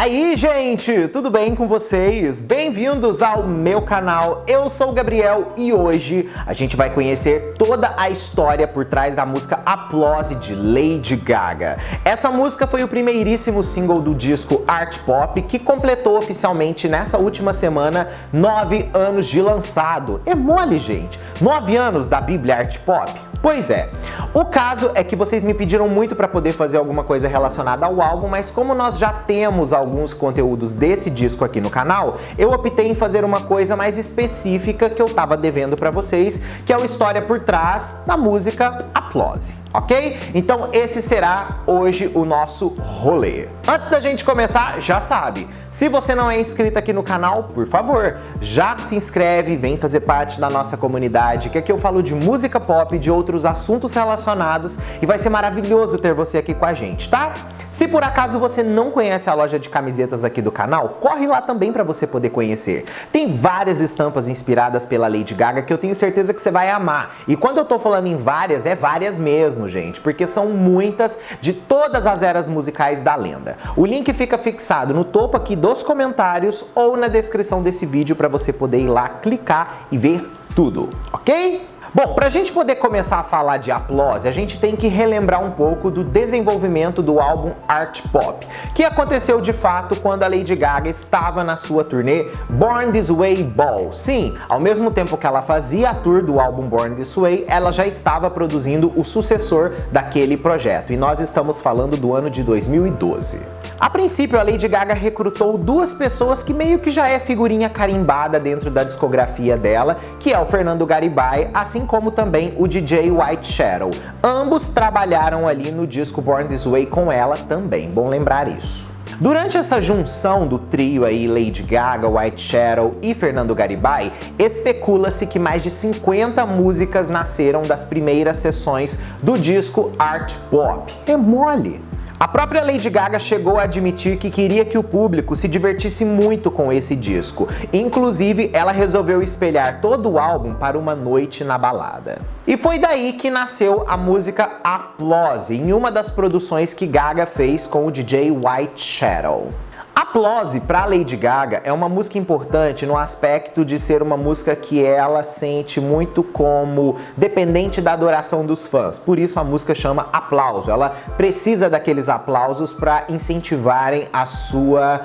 aí, gente, tudo bem com vocês? Bem-vindos ao meu canal, eu sou o Gabriel e hoje a gente vai conhecer toda a história por trás da música Applause de Lady Gaga. Essa música foi o primeiríssimo single do disco Art Pop, que completou oficialmente nessa última semana 9 anos de lançado. É mole, gente, 9 anos da Bíblia Art Pop? Pois é, o caso é que vocês me pediram muito para poder fazer alguma coisa relacionada ao álbum, mas como nós já temos alguns conteúdos desse disco aqui no canal, eu optei em fazer uma coisa mais específica que eu tava devendo para vocês, que é a história por trás da música Applause, ok? Então esse será hoje o nosso rolê. Antes da gente começar, já sabe, se você não é inscrito aqui no canal, por favor, já se inscreve, vem fazer parte da nossa comunidade, que aqui eu falo de música pop, de outros assuntos relacionados e vai ser maravilhoso ter você aqui com a gente, tá? Se por acaso você não conhece a loja de camisetas aqui do canal, corre lá também para você poder conhecer. Tem várias estampas inspiradas pela Lady Gaga que eu tenho certeza que você vai amar. E quando eu tô falando em várias, é várias mesmo, gente, porque são muitas de todas as eras musicais da lenda. O link fica fixado no topo aqui dos comentários ou na descrição desse vídeo para você poder ir lá, clicar e ver tudo, ok? Bom, para a gente poder começar a falar de Applause, a gente tem que relembrar um pouco do desenvolvimento do álbum Art Pop, que aconteceu de fato quando a Lady Gaga estava na sua turnê Born This Way Ball. Sim, ao mesmo tempo que ela fazia a tour do álbum Born This Way, ela já estava produzindo o sucessor daquele projeto, e nós estamos falando do ano de 2012. A princípio, a Lady Gaga recrutou duas pessoas que meio que já é figurinha carimbada dentro da discografia dela, que é o Fernando Garibay, assim como também o DJ White Shadow. Ambos trabalharam ali no disco Born This Way com ela também, bom lembrar isso. Durante essa junção do trio aí, Lady Gaga, White Shadow e Fernando Garibay, especula-se que mais de 50 músicas nasceram das primeiras sessões do disco Art Pop. É mole! A própria Lady Gaga chegou a admitir que queria que o público se divertisse muito com esse disco. Inclusive, ela resolveu espelhar todo o álbum para uma noite na balada. E foi daí que nasceu a música Applause, em uma das produções que Gaga fez com o DJ White Shadow. Applause para Lady Gaga é uma música importante no aspecto de ser uma música que ela sente muito como dependente da adoração dos fãs. Por isso a música chama aplauso. Ela precisa daqueles aplausos para incentivarem a sua,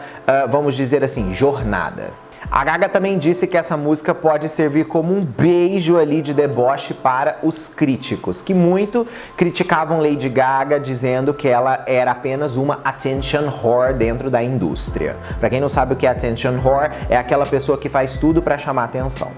vamos dizer assim, jornada. A Gaga também disse que essa música pode servir como um beijo ali de deboche para os críticos, que muito criticavam Lady Gaga, dizendo que ela era apenas uma attention whore dentro da indústria. Para quem não sabe o que é attention whore, é aquela pessoa que faz tudo para chamar atenção.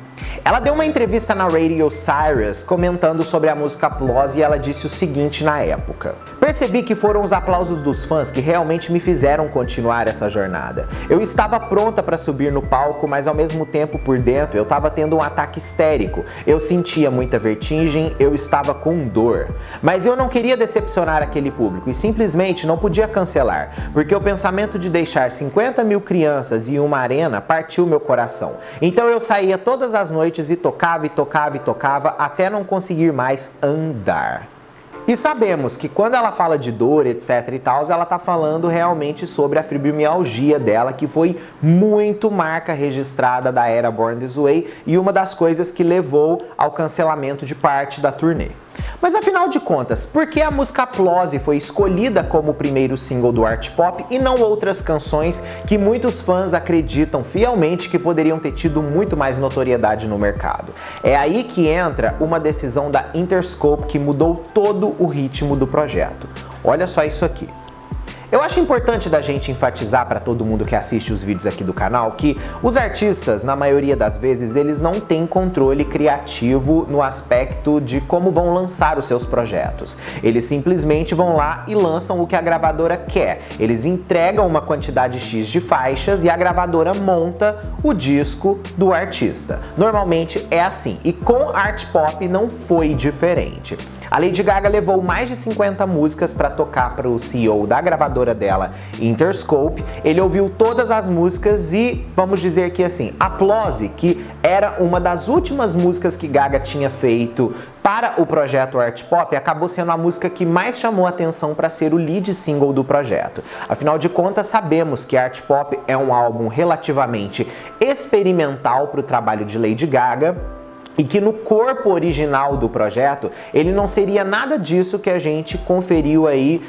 Ela deu uma entrevista na Radio Sirius comentando sobre a música Applause e ela disse o seguinte na época: "Percebi que foram os aplausos dos fãs que realmente me fizeram continuar essa jornada. Eu estava pronta para subir no palco, mas ao mesmo tempo por dentro eu estava tendo um ataque histérico. Eu sentia muita vertigem, eu estava com dor. Mas eu não queria decepcionar aquele público e simplesmente não podia cancelar, porque o pensamento de deixar 50 mil crianças em uma arena partiu meu coração. Então eu saía todas as noites e tocava e tocava e tocava até não conseguir mais andar." E sabemos que quando ela fala de dor, etc e tal, ela tá falando realmente sobre a fibromialgia dela, que foi muito marca registrada da era Born This Way e uma das coisas que levou ao cancelamento de parte da turnê. Mas afinal de contas, por que a música Applause foi escolhida como o primeiro single do Art Pop e não outras canções que muitos fãs acreditam fielmente que poderiam ter tido muito mais notoriedade no mercado? É aí que entra uma decisão da Interscope que mudou todo o ritmo do projeto. Olha só isso aqui. Eu acho importante da gente enfatizar para todo mundo que assiste os vídeos aqui do canal que os artistas, na maioria das vezes, eles não têm controle criativo no aspecto de como vão lançar os seus projetos. Eles simplesmente vão lá e lançam o que a gravadora quer. Eles entregam uma quantidade X de faixas e a gravadora monta o disco do artista. Normalmente é assim, e com Art Pop não foi diferente. A Lady Gaga levou mais de 50 músicas para tocar para o CEO da gravadora dela, Interscope. Ele ouviu todas as músicas e vamos dizer que assim, Applause, que era uma das últimas músicas que Gaga tinha feito para o projeto Art Pop, acabou sendo a música que mais chamou a atenção para ser o lead single do projeto. Afinal de contas, sabemos que Art Pop é um álbum relativamente experimental para o trabalho de Lady Gaga, e que no corpo original do projeto, ele não seria nada disso que a gente conferiu aí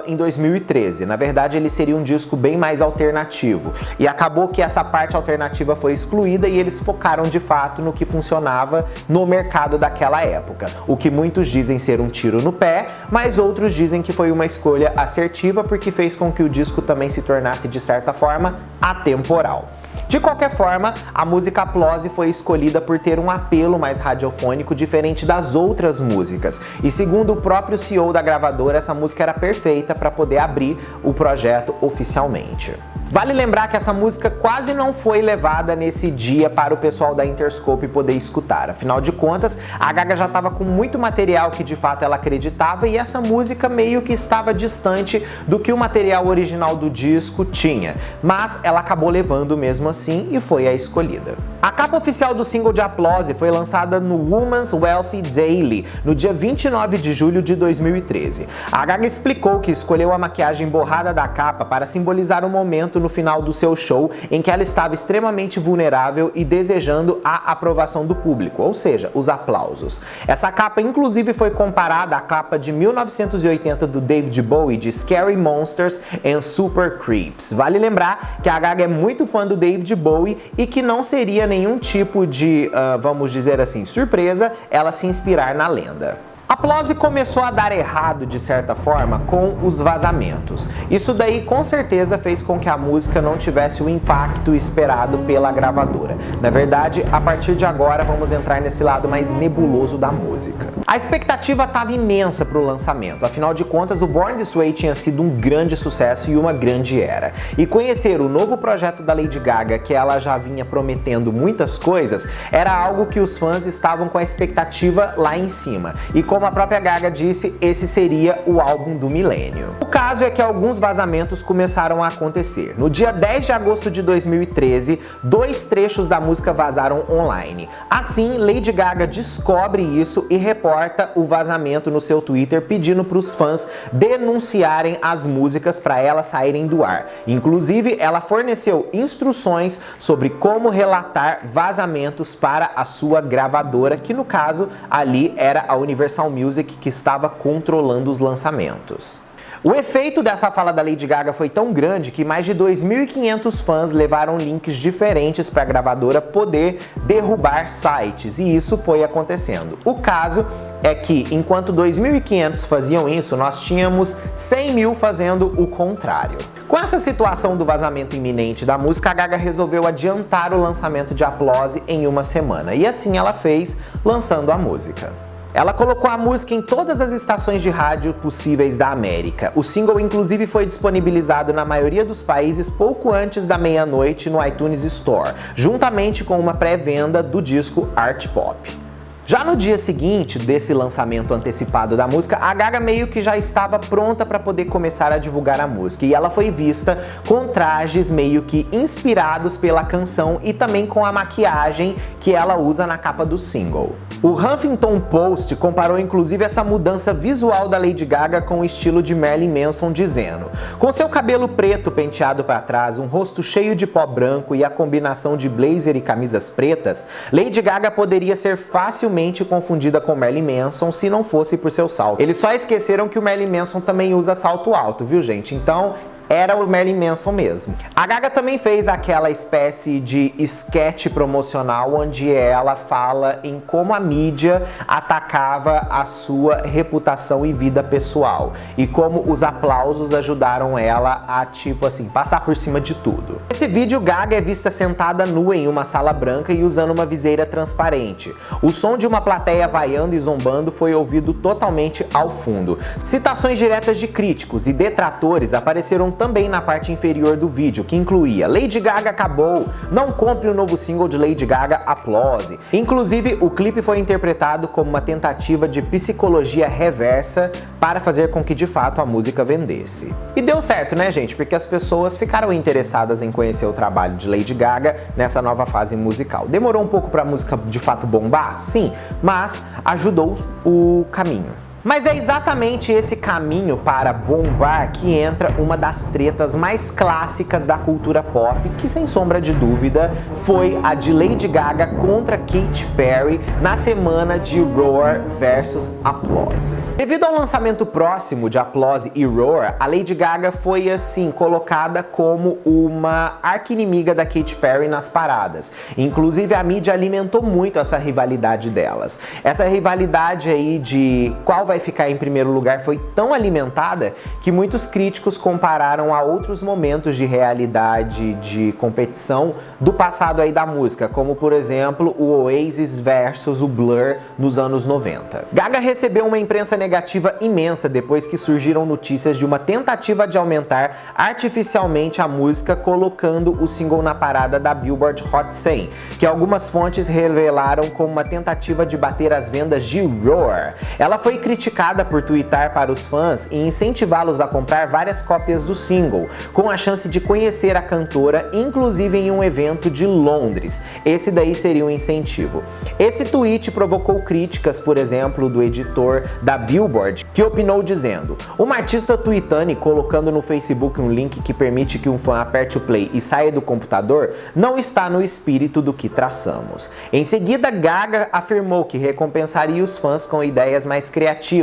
em 2013. Na verdade, ele seria um disco bem mais alternativo. E acabou que essa parte alternativa foi excluída e eles focaram de fato no que funcionava no mercado daquela época. O que muitos dizem ser um tiro no pé, mas outros dizem que foi uma escolha assertiva porque fez com que o disco também se tornasse, de certa forma, atemporal. De qualquer forma, a música Applause foi escolhida por ter um apelo mais radiofônico diferente das outras músicas. E segundo o próprio CEO da gravadora, essa música era perfeita para poder abrir o projeto oficialmente. Vale lembrar que essa música quase não foi levada nesse dia para o pessoal da Interscope poder escutar. Afinal de contas, a Gaga já estava com muito material que de fato ela acreditava e essa música meio que estava distante do que o material original do disco tinha. Mas ela acabou levando mesmo assim e foi a escolhida. A capa oficial do single de Applause foi lançada no Woman's Wealth Daily, no dia 29 de julho de 2013. A Gaga explicou que escolheu a maquiagem borrada da capa para simbolizar o momento no final do seu show em que ela estava extremamente vulnerável e desejando a aprovação do público, ou seja, os aplausos. Essa capa inclusive foi comparada à capa de 1980 do David Bowie de Scary Monsters and Super Creeps. Vale lembrar que a Gaga é muito fã do David Bowie e que não seria nenhum tipo de, vamos dizer assim, surpresa ela se inspirar na lenda. Applause começou a dar errado, de certa forma, com os vazamentos. Isso daí com certeza fez com que a música não tivesse o impacto esperado pela gravadora. Na verdade, a partir de agora vamos entrar nesse lado mais nebuloso da música. A expectativa estava imensa para o lançamento, afinal de contas o Born This Way tinha sido um grande sucesso e uma grande era. E conhecer o novo projeto da Lady Gaga, que ela já vinha prometendo muitas coisas, era algo que os fãs estavam com a expectativa lá em cima. E como a própria Gaga disse, esse seria o álbum do milênio. O caso é que alguns vazamentos começaram a acontecer. No dia 10 de agosto de 2013, 2 trechos da música vazaram online. Assim, Lady Gaga descobre isso e reporta o vazamento no seu Twitter, pedindo para os fãs denunciarem as músicas para elas saírem do ar. Inclusive, ela forneceu instruções sobre como relatar vazamentos para a sua gravadora, que no caso ali era a Universal Music, que estava controlando os lançamentos. O efeito dessa fala da Lady Gaga foi tão grande que mais de 2.500 fãs levaram links diferentes para a gravadora poder derrubar sites, e isso foi acontecendo. O caso é que, enquanto 2.500 faziam isso, nós tínhamos 100 mil fazendo o contrário. Com essa situação do vazamento iminente da música, a Gaga resolveu adiantar o lançamento de Applause em uma semana, e assim ela fez, lançando a música. Ela colocou a música em todas as estações de rádio possíveis da América. O single inclusive foi disponibilizado na maioria dos países pouco antes da meia-noite no iTunes Store, juntamente com uma pré-venda do disco Art Pop. Já no dia seguinte desse lançamento antecipado da música, a Gaga meio que já estava pronta para poder começar a divulgar a música, e ela foi vista com trajes meio que inspirados pela canção e também com a maquiagem que ela usa na capa do single. O Huffington Post comparou inclusive essa mudança visual da Lady Gaga com o estilo de Marilyn Manson, dizendo: com seu cabelo preto penteado para trás, um rosto cheio de pó branco e a combinação de blazer e camisas pretas, Lady Gaga poderia ser facilmente confundida com Marilyn Manson se não fosse por seu salto. Eles só esqueceram que o Marilyn Manson também usa salto alto, viu, gente? Então era o Marilyn Manson mesmo. A Gaga também fez aquela espécie de sketch promocional onde ela fala em como a mídia atacava a sua reputação e vida pessoal e como os aplausos ajudaram ela a, tipo assim, passar por cima de tudo. Nesse vídeo, Gaga é vista sentada nua em uma sala branca e usando uma viseira transparente. O som de uma plateia vaiando e zombando foi ouvido totalmente ao fundo. Citações diretas de críticos e detratores apareceram também na parte inferior do vídeo, que incluía Lady Gaga acabou, não compre o novo single de Lady Gaga, Applause. Inclusive, o clipe foi interpretado como uma tentativa de psicologia reversa para fazer com que de fato a música vendesse. E deu certo, né, gente? Porque as pessoas ficaram interessadas em conhecer o trabalho de Lady Gaga nessa nova fase musical. Demorou um pouco para a música de fato bombar? Sim, mas ajudou o caminho. Mas é exatamente esse caminho para bombar que entra uma das tretas mais clássicas da cultura pop, que sem sombra de dúvida foi a de Lady Gaga contra Katy Perry na semana de Roar versus Applause. Devido ao lançamento próximo de Applause e Roar, a Lady Gaga foi assim colocada como uma arqui-inimiga da Katy Perry nas paradas. Inclusive a mídia alimentou muito essa rivalidade delas. Essa rivalidade aí de qual vai ficar em primeiro lugar foi tão alimentada que muitos críticos compararam a outros momentos de realidade de competição do passado aí da música, como por exemplo o Oasis versus o Blur nos anos 90. Gaga recebeu uma imprensa negativa imensa depois que surgiram notícias de uma tentativa de aumentar artificialmente a música colocando o single na parada da Billboard Hot 100, que algumas fontes revelaram como uma tentativa de bater as vendas de Roar. Ela foi criticada por twittar para os fãs e incentivá-los a comprar várias cópias do single, com a chance de conhecer a cantora, inclusive em um evento de Londres. Esse daí seria um incentivo. Esse tweet provocou críticas, por exemplo, do editor da Billboard, que opinou dizendo: uma artista tweetando e colocando no Facebook um link que permite que um fã aperte o play e saia do computador não está no espírito do que traçamos. Em seguida, Gaga afirmou que recompensaria os fãs com ideias mais criativas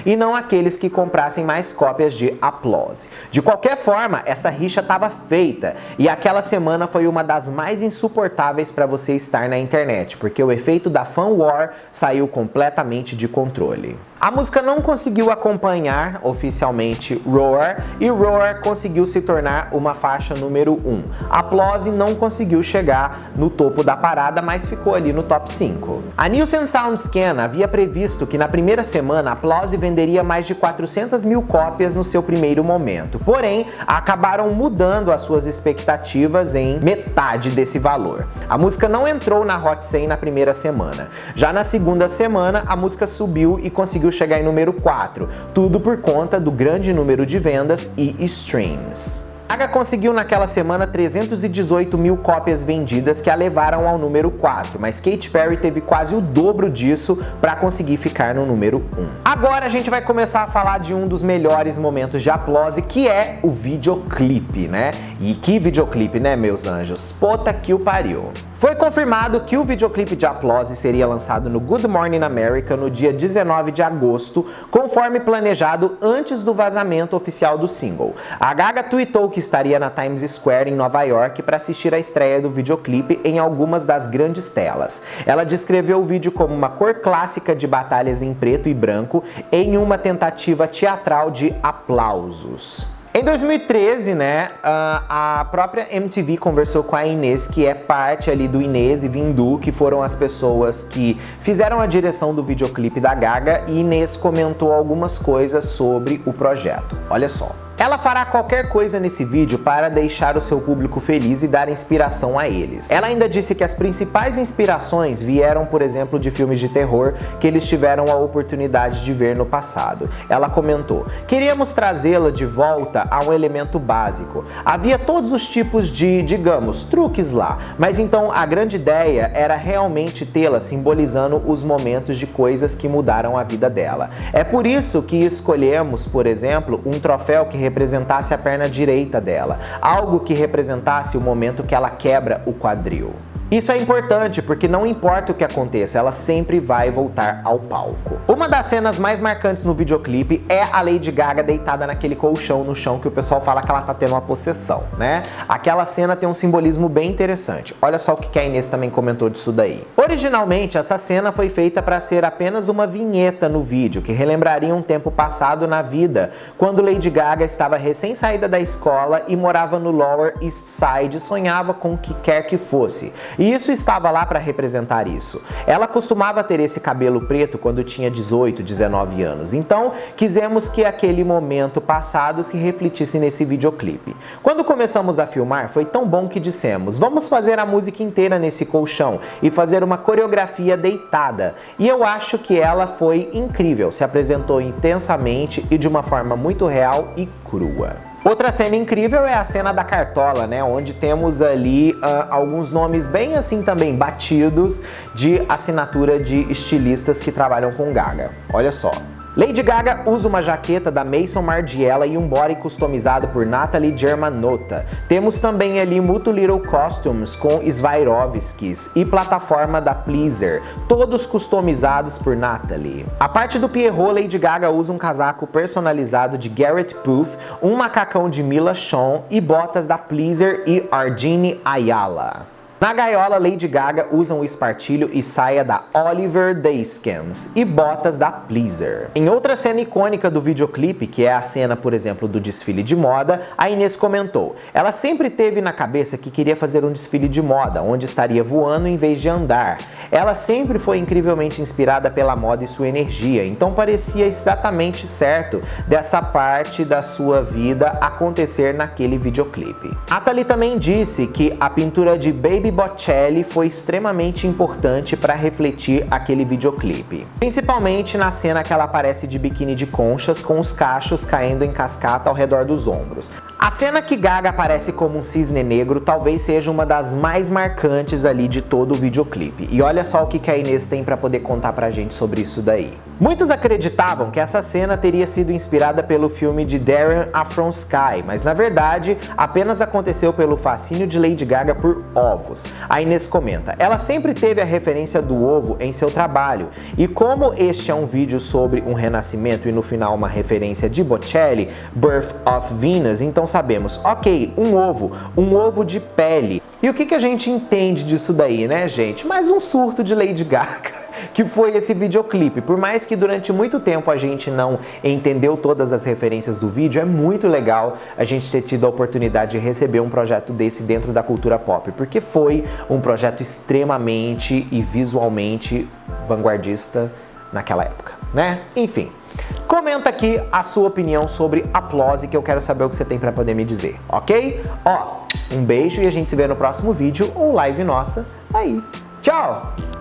e não aqueles que comprassem mais cópias de Applause. De qualquer forma, essa rixa estava feita e aquela semana foi uma das mais insuportáveis para você estar na internet, porque o efeito da fan war saiu completamente de controle. A música não conseguiu acompanhar oficialmente Roar e Roar conseguiu se tornar uma faixa número 1. Applause não conseguiu chegar no topo da parada, mas ficou ali no top 5. A Nielsen SoundScan havia previsto que na primeira semana Applause venderia mais de 400 mil cópias no seu primeiro momento, porém acabaram mudando as suas expectativas em metade desse valor. A música não entrou na Hot 100 na primeira semana. Já na segunda semana a música subiu e conseguiu chegar em número 4, tudo por conta do grande número de vendas e streams. Gaga conseguiu naquela semana 318 mil cópias vendidas que a levaram ao número 4, mas Katy Perry teve quase o dobro disso para conseguir ficar no número 1. Agora a gente vai começar a falar de um dos melhores momentos de Applause, que é o videoclipe, né? E que videoclipe, né, meus anjos? Puta que o pariu! Foi confirmado que o videoclipe de Applause seria lançado no Good Morning America no dia 19 de agosto, conforme planejado antes do vazamento oficial do single. A Gaga tweetou que estaria na Times Square em Nova York para assistir a estreia do videoclipe em algumas das grandes telas. Ela descreveu o vídeo como uma cor clássica de batalhas em preto e branco em uma tentativa teatral de aplausos. Em 2013, né, a própria MTV conversou com a Inês, que é parte ali do Inês e Vindu, que foram as pessoas que fizeram a direção do videoclipe da Gaga, e Inês comentou algumas coisas sobre o projeto. Olha só. Ela fará qualquer coisa nesse vídeo para deixar o seu público feliz e dar inspiração a eles. Ela ainda disse que as principais inspirações vieram, por exemplo, de filmes de terror que eles tiveram a oportunidade de ver no passado. Ela comentou: queríamos trazê-la de volta a um elemento básico. Havia todos os tipos de, digamos, truques lá, mas então a grande ideia era realmente tê-la simbolizando os momentos de coisas que mudaram a vida dela. É por isso que escolhemos, por exemplo, um troféu que representasse a perna direita dela, algo que representasse o momento que ela quebra o quadril. Isso é importante porque não importa o que aconteça, ela sempre vai voltar ao palco. Uma das cenas mais marcantes no videoclipe é a Lady Gaga deitada naquele colchão no chão que o pessoal fala que ela tá tendo uma possessão, né? Aquela cena tem um simbolismo bem interessante. Olha só o que a Inês também comentou disso daí. Originalmente, essa cena foi feita para ser apenas uma vinheta no vídeo, que relembraria um tempo passado na vida, quando Lady Gaga estava recém-saída da escola e morava no Lower East Side e sonhava com o que quer que fosse. E isso estava lá para representar isso. Ela costumava ter esse cabelo preto quando tinha 18, 19 anos, então quisemos que aquele momento passado se refletisse nesse videoclipe. Quando começamos a filmar, foi tão bom que dissemos, vamos fazer a música inteira nesse colchão e fazer uma coreografia deitada. E eu acho que ela foi incrível, se apresentou intensamente e de uma forma muito real e crua. Outra cena incrível é a cena da cartola, né? Onde temos ali alguns nomes bem assim também batidos de assinatura de estilistas que trabalham com Gaga. Olha só. Lady Gaga usa uma jaqueta da Maison Margiela e um body customizado por Natalie Germanotta. Temos também ali Mutu Little Costumes com Swarovskis e plataforma da Pleaser, todos customizados por Natalie. A parte do Pierrot, Lady Gaga usa um casaco personalizado de Garrett Puth, um macacão de Mila Shawn e botas da Pleaser e Ardini Ayala. Na gaiola, Lady Gaga usa um espartilho e saia da Oliver Dayskens e botas da Pleaser. Em outra cena icônica do videoclipe, que é a cena, por exemplo, do desfile de moda, a Inês comentou, ela sempre teve na cabeça que queria fazer um desfile de moda, onde estaria voando em vez de andar. Ela sempre foi incrivelmente inspirada pela moda e sua energia, então parecia exatamente certo dessa parte da sua vida acontecer naquele videoclipe. A Thalie também disse que a pintura de Baby Bocelli foi extremamente importante para refletir aquele videoclipe. Principalmente na cena que ela aparece de biquíni de conchas com os cachos caindo em cascata ao redor dos ombros. A cena que Gaga aparece como um cisne negro talvez seja uma das mais marcantes ali de todo o videoclipe. E olha só o que a Inês tem para poder contar pra gente sobre isso daí. Muitos acreditavam que essa cena teria sido inspirada pelo filme de Darren Aronofsky, mas na verdade apenas aconteceu pelo fascínio de Lady Gaga por ovos. A Inês comenta, ela sempre teve a referência do ovo em seu trabalho, e como este é um vídeo sobre um renascimento e no final uma referência de Bocelli, Birth of Venus, então sabemos, ok, um ovo de pele. E o que a gente entende disso daí, né, gente? Mais um surto de Lady Gaga, que foi esse videoclipe. Por mais que durante muito tempo a gente não entendeu todas as referências do vídeo, é muito legal a gente ter tido a oportunidade de receber um projeto desse dentro da cultura pop, porque foi um projeto extremamente e visualmente vanguardista naquela época, né? Enfim, comenta aqui a sua opinião sobre Applause, que eu quero saber o que você tem para poder me dizer, ok? Ó, um beijo e a gente se vê no próximo vídeo ou live nossa aí. Tchau!